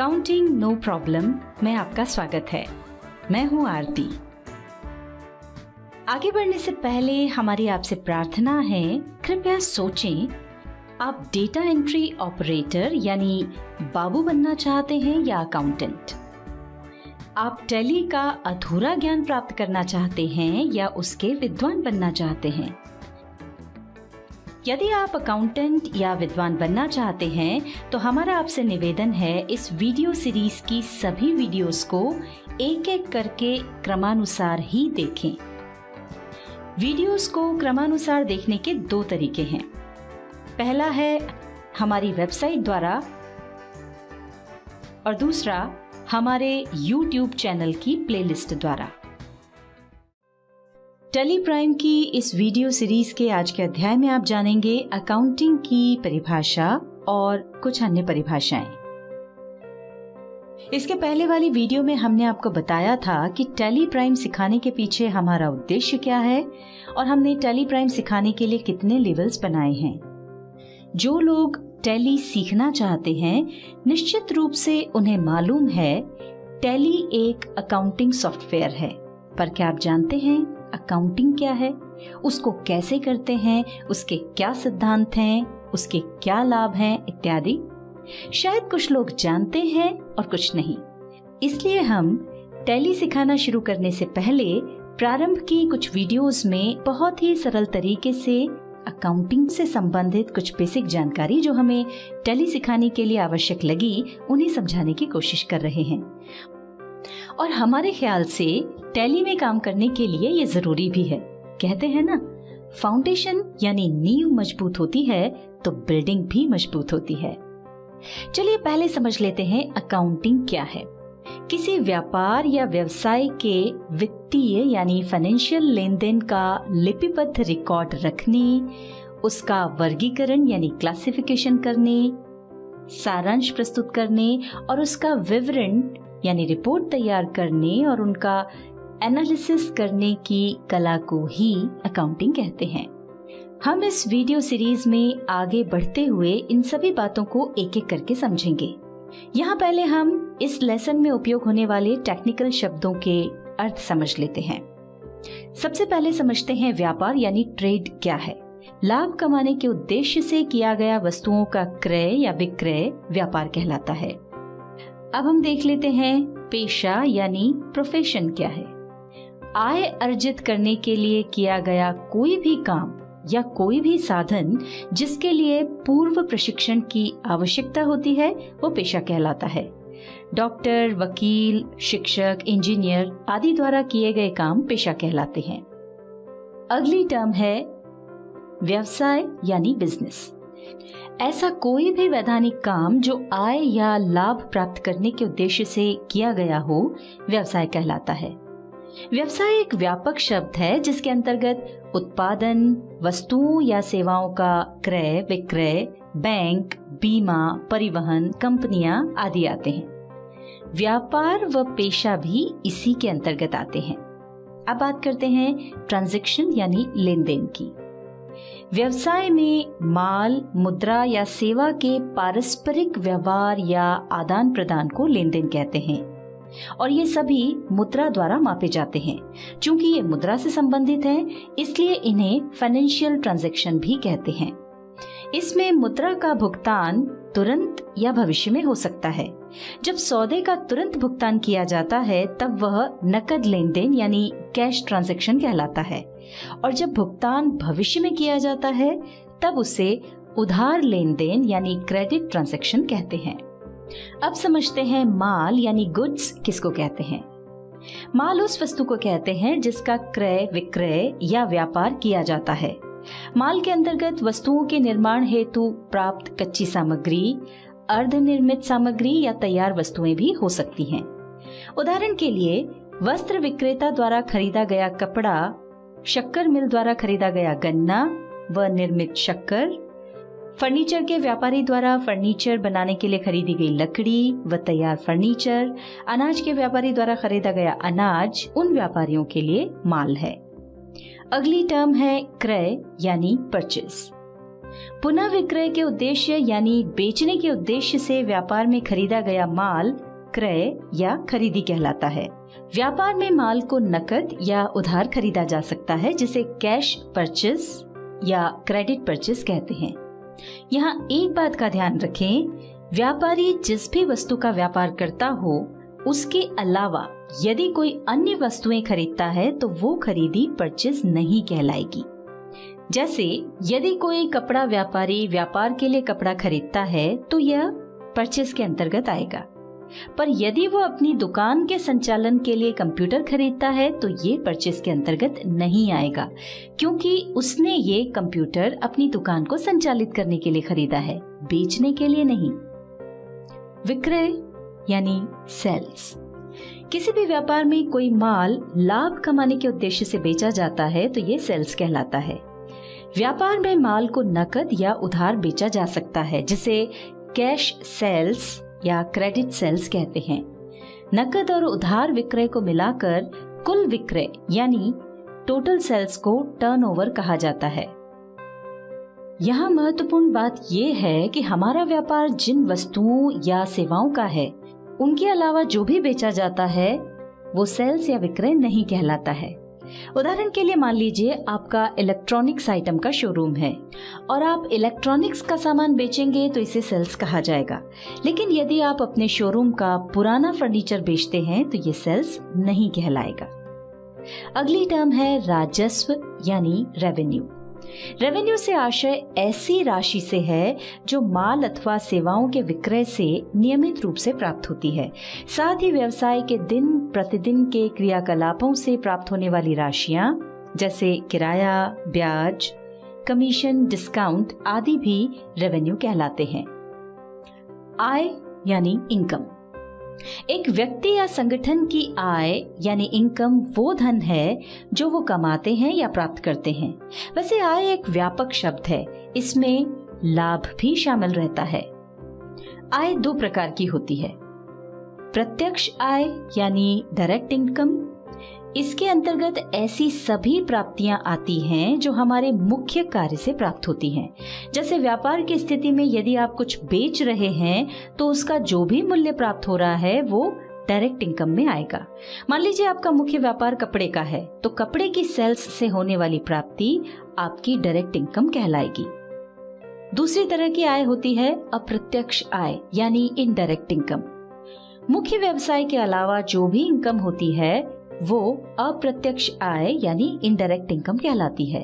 Accounting no problem में आपका स्वागत है। मैं हूं आरती। आगे बढ़ने से पहले हमारी आपसे प्रार्थना है, कृपया सोचें, आप डेटा एंट्री ऑपरेटर यानी बाबू बनना चाहते हैं या अकाउंटेंट? आप टैली का अधूरा ज्ञान प्राप्त करना चाहते हैं या उसके विद्वान बनना चाहते हैं? यदि आप अकाउंटेंट या विद्वान बनना चाहते हैं तो हमारा आपसे निवेदन है, इस वीडियो सीरीज की सभी वीडियोस को एक एक करके क्रमानुसार ही देखें। वीडियोस को क्रमानुसार देखने के दो तरीके हैं। पहला है हमारी वेबसाइट द्वारा और दूसरा हमारे YouTube चैनल की प्लेलिस्ट द्वारा। टैली प्राइम की इस वीडियो सीरीज के आज के अध्याय में आप जानेंगे अकाउंटिंग की परिभाषा और कुछ अन्य परिभाषाएं। इसके पहले वाली वीडियो में हमने आपको बताया था कि टैली प्राइम सिखाने के पीछे हमारा उद्देश्य क्या है और हमने टैली प्राइम सिखाने के लिए कितने लेवल्स बनाए हैं। जो लोग टैली सीखना चाहते हैं, निश्चित रूप से उन्हें मालूम है टैली एक अकाउंटिंग सॉफ्टवेयर है, पर क्या आप जानते हैं अकाउंटिंग क्या है, उसको कैसे करते हैं, उसके क्या सिद्धांत हैं, उसके क्या लाभ हैं इत्यादि? शायद कुछ लोग जानते हैं और कुछ नहीं। इसलिए हम टैली सिखाना शुरू करने से पहले प्रारंभ की कुछ वीडियोस में बहुत ही सरल तरीके से अकाउंटिंग से संबंधित कुछ बेसिक जानकारी जो हमें टैली सिखाने के लिए आवश्यक लगी, उन्हें समझाने की कोशिश कर रहे हैं। और हमारे ख्याल से टैली में काम करने के लिए ये जरूरी भी है। कहते हैं ना, फाउंडेशन यानी नींव मजबूत होती है तो बिल्डिंग भी मजबूत होती है। चलिए पहले समझ लेते हैं अकाउंटिंग क्या है। किसी व्यापार या व्यवसाय के वित्तीय यानी फाइनेंशियल लेन देन का लिपिबद्ध रिकॉर्ड रखने, उसका वर्गीकरण यानी क्लासिफिकेशन करने, सारांश प्रस्तुत करने और उसका विवरण यानी रिपोर्ट तैयार करने और उनका एनालिसिस करने की कला को ही अकाउंटिंग कहते हैं। हम इस वीडियो सीरीज में आगे बढ़ते हुए इन सभी बातों को एक एक करके समझेंगे। यहाँ पहले हम इस लेसन में उपयोग होने वाले टेक्निकल शब्दों के अर्थ समझ लेते हैं। सबसे पहले समझते हैं व्यापार यानी ट्रेड क्या है। लाभ कमाने के उद्देश्य से किया गया वस्तुओं का क्रय या विक्रय व्यापार कहलाता है। अब हम देख लेते हैं पेशा यानी प्रोफेशन क्या है। आय अर्जित करने के लिए किया गया कोई भी काम या कोई भी साधन जिसके लिए पूर्व प्रशिक्षण की आवश्यकता होती है, वो पेशा कहलाता है। डॉक्टर, वकील, शिक्षक, इंजीनियर आदि द्वारा किए गए काम पेशा कहलाते हैं। अगली टर्म है व्यवसाय यानी बिजनेस। ऐसा कोई भी वैधानिक काम जो आय या लाभ प्राप्त करने के उद्देश्य से किया गया हो, व्यवसाय कहलाता है। व्यवसाय एक व्यापक शब्द है जिसके अंतर्गत उत्पादन, वस्तुओं या सेवाओं का क्रय विक्रय, बैंक, बीमा, परिवहन, कंपनियां आदि आते हैं। व्यापार व पेशा भी इसी के अंतर्गत आते हैं। अब बात करते हैं ट्रांजैक्शन यानी लेन देन की। व्यवसाय में माल, मुद्रा या सेवा के पारस्परिक व्यवहार या आदान प्रदान को लेन देन कहते हैं और ये सभी मुद्रा द्वारा मापे जाते हैं। चूंकि ये मुद्रा से संबंधित हैं, इसलिए इन्हें फाइनेंशियल ट्रांजैक्शन भी कहते हैं। इसमें मुद्रा का भुगतान तुरंत या भविष्य में हो सकता है। जब सौदे का तुरंत भुगतान किया जाता है तब वह नकद लेन देन यानी कैश ट्रांजैक्शन कहलाता है, और जब भुगतान भविष्य में किया जाता है तब उसे उधार लेन देन यानी क्रेडिट ट्रांजैक्शन कहते हैं। अब समझते हैं माल यानी गुड्स किसको कहते हैं। माल उस वस्तु को कहते हैं जिसका क्रय विक्रय या व्यापार किया जाता है। माल के अंतर्गत वस्तुओं के निर्माण हेतु प्राप्त कच्ची सामग्री, अर्धनिर्मित सामग्री या तैयार वस्तुएं भी हो सकती हैं। उदाहरण के लिए वस्त्र विक्रेता द्वारा खरीदा गया कपड़ा, शक्कर मिल द्वारा खरीदा गया गन्ना व निर्मित शक्कर, फर्नीचर के व्यापारी द्वारा फर्नीचर बनाने के लिए खरीदी गई लकड़ी व तैयार फर्नीचर, अनाज के व्यापारी द्वारा खरीदा गया अनाज उन व्यापारियों के लिए माल है। अगली टर्म है क्रय यानी परचेज। पुनः विक्रय के उद्देश्य यानी बेचने के उद्देश्य से व्यापार में खरीदा गया माल क्रय या खरीदी कहलाता है। व्यापार में माल को नकद या उधार खरीदा जा सकता है, जिसे कैश परचेस या क्रेडिट परचेस कहते हैं। यहाँ एक बात का ध्यान रखें, व्यापारी जिस भी वस्तु का व्यापार करता हो उसके अलावा यदि कोई अन्य वस्तुएं खरीदता है तो वो खरीदी परचेस नहीं कहलाएगी। जैसे यदि कोई कपड़ा व्यापारी व्यापार के लिए कपड़ा खरीदता है तो यह परचेस के अंतर्गत आएगा, पर यदि वो अपनी दुकान के संचालन के लिए कंप्यूटर खरीदता है तो ये परचेस के अंतर्गत नहीं आएगा, क्योंकि उसने ये कंप्यूटर अपनी दुकान को संचालित करने के लिए खरीदा है, बेचने के लिए नहीं। विक्रय यानी सेल्स। किसी भी व्यापार में कोई माल लाभ कमाने के उद्देश्य से बेचा जाता है तो ये सेल्स कहलाता है। व्यापार में माल को नकद या उधार बेचा जा सकता है, जिसे कैश सेल्स या क्रेडिट सेल्स कहते हैं। नकद और उधार विक्रय को मिलाकर कुल विक्रय यानी टोटल सेल्स को टर्नओवर कहा जाता है। यहाँ महत्वपूर्ण बात यह है कि हमारा व्यापार जिन वस्तुओं या सेवाओं का है उनके अलावा जो भी बेचा जाता है वो सेल्स या विक्रय नहीं कहलाता है। उदाहरण के लिए मान लीजिए आपका इलेक्ट्रॉनिक्स आइटम का शोरूम है और आप इलेक्ट्रॉनिक्स का सामान बेचेंगे तो इसे सेल्स कहा जाएगा, लेकिन यदि आप अपने शोरूम का पुराना फर्नीचर बेचते हैं तो ये सेल्स नहीं कहलाएगा। अगली टर्म है राजस्व यानी रेवेन्यू। रेवेन्यू से आशय ऐसी राशि से है जो माल अथवा सेवाओं के विक्रय से नियमित रूप से प्राप्त होती है, साथ ही व्यवसाय के दिन प्रतिदिन के क्रियाकलापों से प्राप्त होने वाली राशियां जैसे किराया, ब्याज, कमीशन, डिस्काउंट आदि भी रेवेन्यू कहलाते हैं। आय यानी इनकम। एक व्यक्ति या संगठन की आय यानी इनकम वो धन है जो वो कमाते हैं या प्राप्त करते हैं। वैसे आय एक व्यापक शब्द है, इसमें लाभ भी शामिल रहता है। आय दो प्रकार की होती है। प्रत्यक्ष आय यानी डायरेक्ट इनकम। इसके अंतर्गत ऐसी सभी प्राप्तियां आती हैं जो हमारे मुख्य कार्य से प्राप्त होती हैं। जैसे व्यापार की स्थिति में यदि आप कुछ बेच रहे हैं तो उसका जो भी मूल्य प्राप्त हो रहा है वो डायरेक्ट इनकम में आएगा। मान लीजिए आपका मुख्य व्यापार कपड़े का है तो कपड़े की सेल्स से होने वाली प्राप्ति आपकी डायरेक्ट इनकम कहलाएगी। दूसरी तरह की आय होती है अप्रत्यक्ष आय यानी इनडायरेक्ट इनकम। मुख्य व्यवसाय के अलावा जो भी इनकम होती है वो अप्रत्यक्ष आय यानी इनडायरेक्ट इनकम कहलाती है।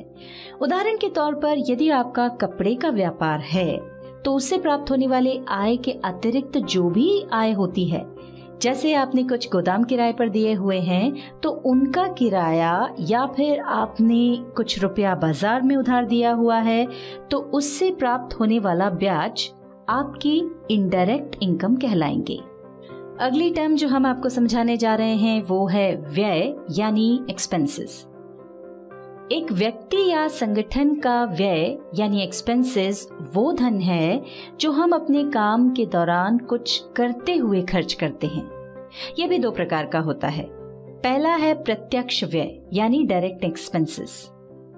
उदाहरण के तौर पर यदि आपका कपड़े का व्यापार है तो उससे प्राप्त होने वाले आय के अतिरिक्त जो भी आय होती है, जैसे आपने कुछ गोदाम किराए पर दिए हुए हैं तो उनका किराया, या फिर आपने कुछ रुपया बाजार में उधार दिया हुआ है तो उससे प्राप्त होने वाला ब्याज आपकी इनडायरेक्ट इनकम कहलाएंगे। अगली टर्म जो हम आपको समझाने जा रहे हैं वो है व्यय यानी एक्सपेंसेस। एक व्यक्ति या संगठन का व्यय यानी एक्सपेंसेस वो धन है जो हम अपने काम के दौरान कुछ करते हुए खर्च करते हैं। यह भी दो प्रकार का होता है। पहला है प्रत्यक्ष व्यय यानी डायरेक्ट एक्सपेंसेस।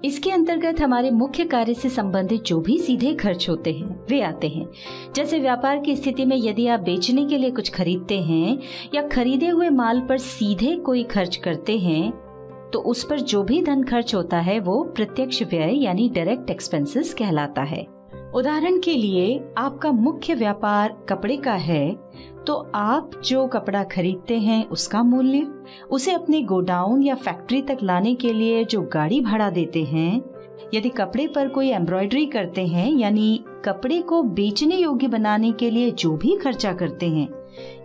इसके अंतर्गत हमारे मुख्य कार्य से संबंधित जो भी सीधे खर्च होते हैं वे आते हैं। जैसे व्यापार की स्थिति में यदि आप बेचने के लिए कुछ खरीदते हैं या खरीदे हुए माल पर सीधे कोई खर्च करते हैं तो उस पर जो भी धन खर्च होता है वो प्रत्यक्ष व्यय यानी डायरेक्ट एक्सपेंसेस कहलाता है। उदाहरण के लिए आपका मुख्य व्यापार कपड़े का है तो आप जो कपड़ा खरीदते हैं उसका मूल्य, उसे अपने गोडाउन या फैक्ट्री तक लाने के लिए जो गाड़ी भाड़ा देते हैं, यदि कपड़े पर कोई एम्ब्रॉयडरी करते हैं यानी कपड़े को बेचने योग्य बनाने के लिए जो भी खर्चा करते हैं,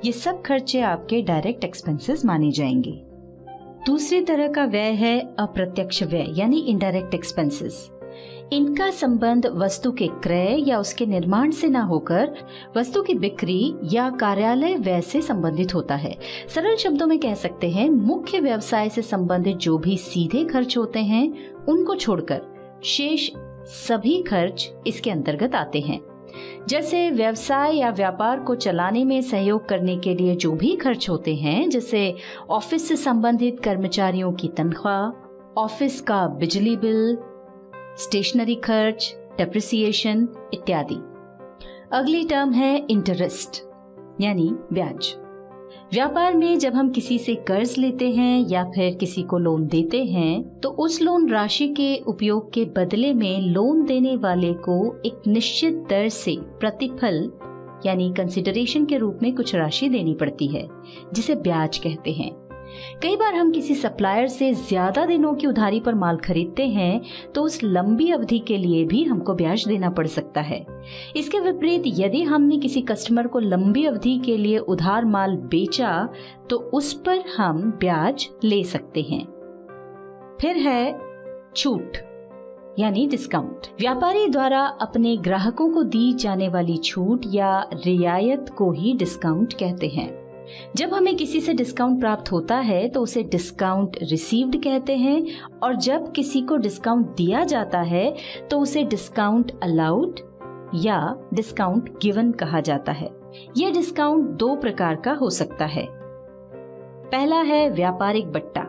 ये सब खर्चे आपके डायरेक्ट एक्सपेंसेस माने जाएंगे। दूसरी तरह का व्यय है अप्रत्यक्ष व्यय यानी इनडायरेक्ट एक्सपेंसेस। इनका संबंध वस्तु के क्रय या उसके निर्माण से न होकर वस्तु की बिक्री या कार्यालय व्यय से संबंधित होता है। सरल शब्दों में कह सकते हैं मुख्य व्यवसाय से संबंधित जो भी सीधे खर्च होते हैं उनको छोड़कर शेष सभी खर्च इसके अंतर्गत आते हैं। जैसे व्यवसाय या व्यापार को चलाने में सहयोग करने के लिए जो भी खर्च होते हैं, जैसे ऑफिस से संबंधित कर्मचारियों की तनख्वाह, ऑफिस का बिजली बिल, स्टेशनरी खर्च, डेप्रिसिएशन इत्यादि। अगली टर्म है इंटरेस्ट यानी ब्याज। व्यापार में जब हम किसी से कर्ज लेते हैं या फिर किसी को लोन देते हैं तो उस लोन राशि के उपयोग के बदले में लोन देने वाले को एक निश्चित दर से प्रतिफल यानी कंसिडरेशन के रूप में कुछ राशि देनी पड़ती है, जिसे ब्याज कहते हैं। कई बार हम किसी सप्लायर से ज्यादा दिनों की उधारी पर माल खरीदते हैं तो उस लंबी अवधि के लिए भी हमको ब्याज देना पड़ सकता है। इसके विपरीत यदि हमने किसी कस्टमर को लंबी अवधि के लिए उधार माल बेचा तो उस पर हम ब्याज ले सकते हैं। फिर है छूट यानी डिस्काउंट। व्यापारी द्वारा अपने ग्राहकों को दी जाने वाली छूट या रियायत को ही डिस्काउंट कहते हैं। जब हमें किसी से डिस्काउंट प्राप्त होता है तो उसे डिस्काउंट रिसीव्ड कहते हैं, और जब किसी को डिस्काउंट दिया जाता है तो उसे डिस्काउंट अलाउड या डिस्काउंट गिवन कहा जाता है। यह डिस्काउंट दो प्रकार का हो सकता है। पहला है व्यापारिक बट्टा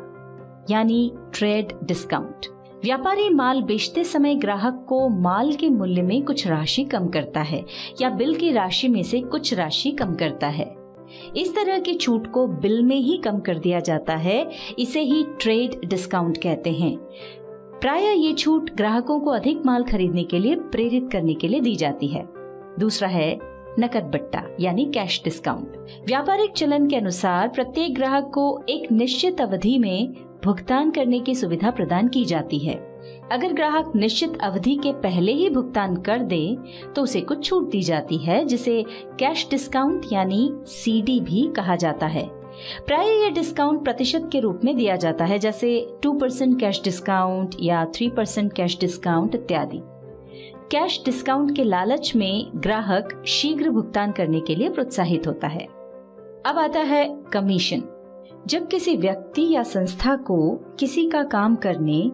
यानी ट्रेड डिस्काउंट। व्यापारी माल बेचते समय ग्राहक को माल के मूल्य में कुछ राशि कम करता है या बिल की राशि में से कुछ राशि कम करता है। इस तरह की छूट को बिल में ही कम कर दिया जाता है, इसे ही ट्रेड डिस्काउंट कहते हैं। प्रायः ये छूट ग्राहकों को अधिक माल खरीदने के लिए प्रेरित करने के लिए दी जाती है। दूसरा है नकद बट्टा यानी कैश डिस्काउंट। व्यापारिक चलन के अनुसार प्रत्येक ग्राहक को एक निश्चित अवधि में भुगतान करने की सुविधा प्रदान की जाती है। अगर ग्राहक निश्चित अवधि के पहले ही भुगतान कर दे तो उसे कुछ छूट दी जाती है, जिसे कैश डिस्काउंट यानी सीडी भी कहा जाता है। प्रायः यह डिस्काउंट प्रतिशत के रूप में दिया जाता है, जैसे 2% कैश डिस्काउंट या 3% कैश डिस्काउंट इत्यादि। कैश डिस्काउंट के लालच में ग्राहक शीघ्र भुगतान करने के लिए प्रोत्साहित होता है। अब आता है कमीशन। जब किसी व्यक्ति या संस्था को किसी का काम करने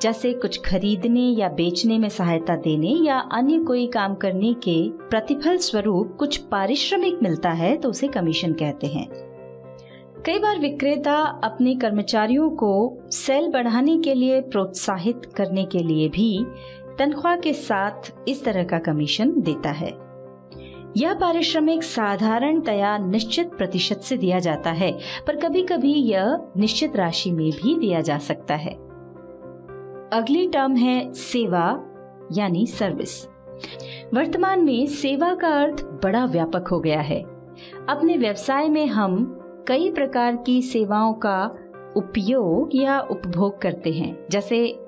जैसे कुछ खरीदने या बेचने में सहायता देने या अन्य कोई काम करने के प्रतिफल स्वरूप कुछ पारिश्रमिक मिलता है तो उसे कमीशन कहते हैं। कई बार विक्रेता अपने कर्मचारियों को सेल बढ़ाने के लिए प्रोत्साहित करने के लिए भी तनख्वाह के साथ इस तरह का कमीशन देता है। यह पारिश्रमिक साधारणतया निश्चित प्रतिशत से दिया जाता है, पर कभी कभी यह निश्चित राशि में भी दिया जा सकता है। अगली टर्म है सेवा यानी सर्विस। वर्तमान में सेवा का अर्थ बड़ा व्यापक हो गया है। अपने व्यवसाय में हम कई प्रकार की सेवाओं का उपयोग या उपभोग करते हैं, जैसे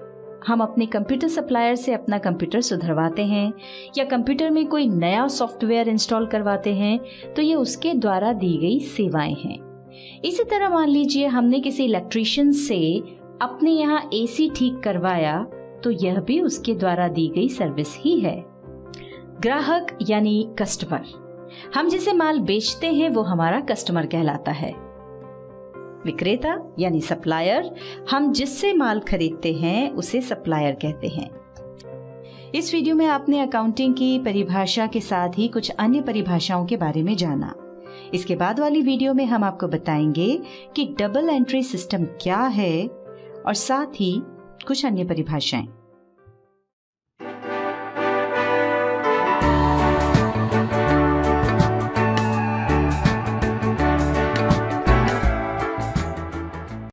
हम अपने कंप्यूटर सप्लायर से अपना कंप्यूटर सुधरवाते हैं या कंप्यूटर में कोई नया सॉफ्टवेयर इंस्टॉल करवाते हैं, तो ये उसके द्वारा दी गई सेवाएं हैं। इसी तरह मान लीजिए हमने किसी इलेक्ट्रीशियन से अपने यहाँ एसी ठीक करवाया तो यह भी उसके द्वारा दी गई सर्विस ही है। ग्राहक यानी कस्टमर, हम जिसे माल बेचते हैं वो हमारा कस्टमर कहलाता है। विक्रेता यानी सप्लायर, हम जिससे माल खरीदते हैं उसे सप्लायर कहते हैं। इस वीडियो में आपने अकाउंटिंग की परिभाषा के साथ ही कुछ अन्य परिभाषाओं के बारे में जाना। इसके बाद वाली वीडियो में हम आपको बताएंगे कि डबल एंट्री सिस्टम क्या है और साथ ही कुछ अन्य परिभाषाएं।